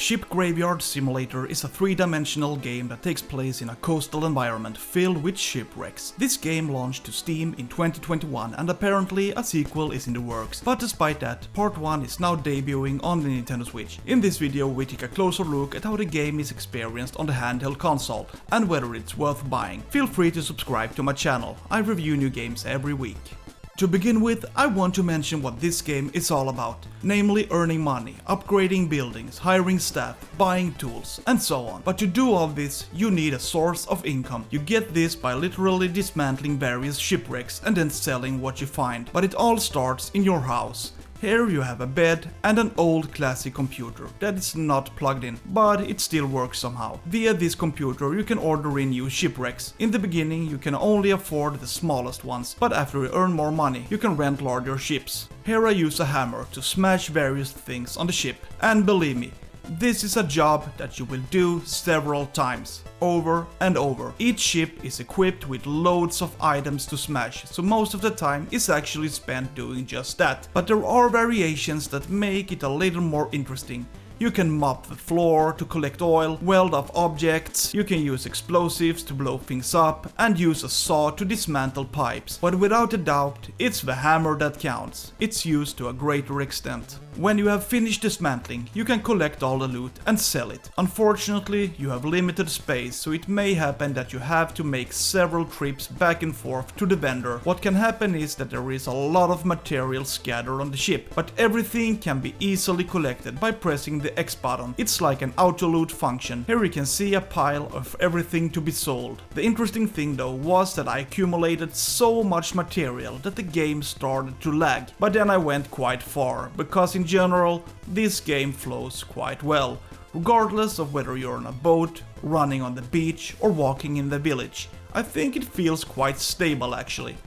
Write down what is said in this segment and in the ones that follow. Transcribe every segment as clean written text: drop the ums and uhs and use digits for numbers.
Ship Graveyard Simulator is a three-dimensional game that takes place in a coastal environment filled with shipwrecks. This game launched to Steam in 2021 and apparently a sequel is in the works, but despite that, part 1 is now debuting on the Nintendo Switch. In this video we take a closer look at how the game is experienced on the handheld console and whether it's worth buying. Feel free to subscribe to my channel, I review new games every week. To begin with, I want to mention what this game is all about, namely earning money, upgrading buildings, hiring staff, buying tools, and so on. But to do all this, you need a source of income. You get this by literally dismantling various shipwrecks and then selling what you find. But it all starts in your house. Here you have a bed and an old classic computer that is not plugged in, but it still works somehow. Via this computer you can order in new shipwrecks. In the beginning you can only afford the smallest ones, but after you earn more money you can rent larger ships. Here I use a hammer to smash various things on the ship, and believe me, this is a job that you will do several times, over and over. Each ship is equipped with loads of items to smash, so most of the time is actually spent doing just that. But there are variations that make it a little more interesting. You can mop the floor to collect oil, weld off objects, you can use explosives to blow things up, and use a saw to dismantle pipes. But without a doubt, it's the hammer that counts. It's used to a greater extent. When you have finished dismantling, you can collect all the loot and sell it. Unfortunately, you have limited space, so it may happen that you have to make several trips back and forth to the vendor. What can happen is that there is a lot of material scattered on the ship, but everything can be easily collected by pressing the X button. It's like an auto loot function. Here you can see a pile of everything to be sold. The interesting thing though was that I accumulated so much material that the game started to lag. But then I went quite far, because in general, this game flows quite well, regardless of whether you're on a boat, running on the beach, or walking in the village. I think it feels quite stable actually.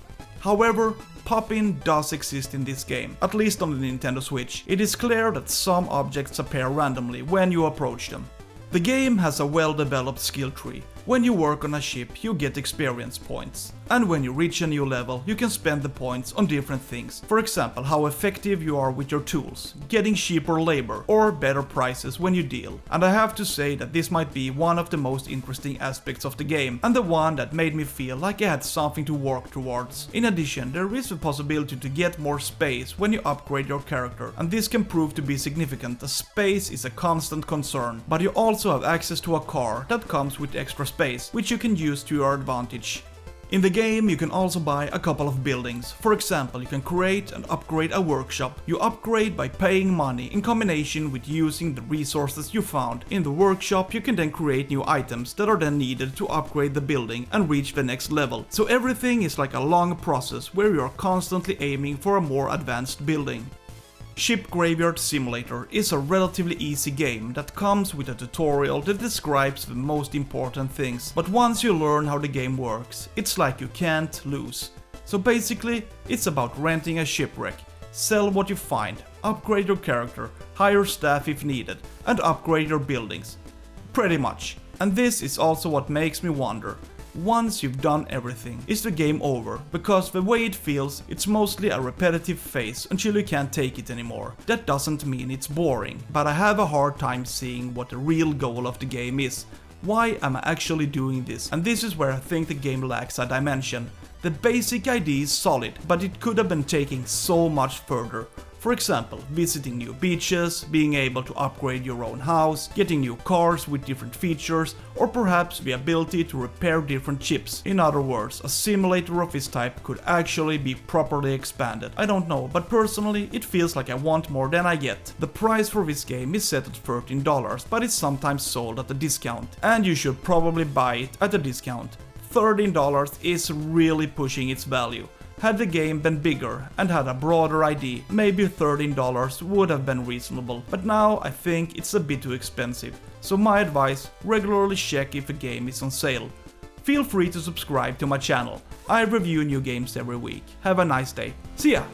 However, pop-in does exist in this game, at least on the Nintendo Switch. It is clear that some objects appear randomly when you approach them. The game has a well-developed skill tree. When you work on a ship, you get experience points. And when you reach a new level, you can spend the points on different things. For example, how effective you are with your tools, getting cheaper labor, or better prices when you deal. And I have to say that this might be one of the most interesting aspects of the game, and the one that made me feel like I had something to work towards. In addition, there is the possibility to get more space when you upgrade your character, and this can prove to be significant as space is a constant concern. But you also have access to a car that comes with extra space, which you can use to your advantage. In the game you can also buy a couple of buildings. For example, you can create and upgrade a workshop. You upgrade by paying money in combination with using the resources you found. In the workshop you can then create new items that are then needed to upgrade the building and reach the next level. So everything is like a long process where you are constantly aiming for a more advanced building. Ship Graveyard Simulator is a relatively easy game that comes with a tutorial that describes the most important things, but once you learn how the game works, it's like you can't lose. So basically, it's about renting a shipwreck, sell what you find, upgrade your character, hire staff if needed, and upgrade your buildings. Pretty much. And this is also what makes me wonder, once you've done everything, is the game over? Because the way it feels, it's mostly a repetitive phase until you can't take it anymore. That doesn't mean it's boring, but I have a hard time seeing what the real goal of the game is. Why am I actually doing this? And this is where I think the game lacks a dimension. The basic idea is solid, but it could have been taken so much further. For example, visiting new beaches, being able to upgrade your own house, getting new cars with different features, or perhaps the ability to repair different ships. In other words, a simulator of this type could actually be properly expanded. I don't know, but personally it feels like I want more than I get. The price for this game is set at $13, but it's sometimes sold at a discount, and you should probably buy it at a discount. $13 is really pushing its value. Had the game been bigger and had a broader ID, maybe $13 would have been reasonable, but now I think it's a bit too expensive. So my advice, regularly check if a game is on sale. Feel free to subscribe to my channel. I review new games every week. Have a nice day. See ya!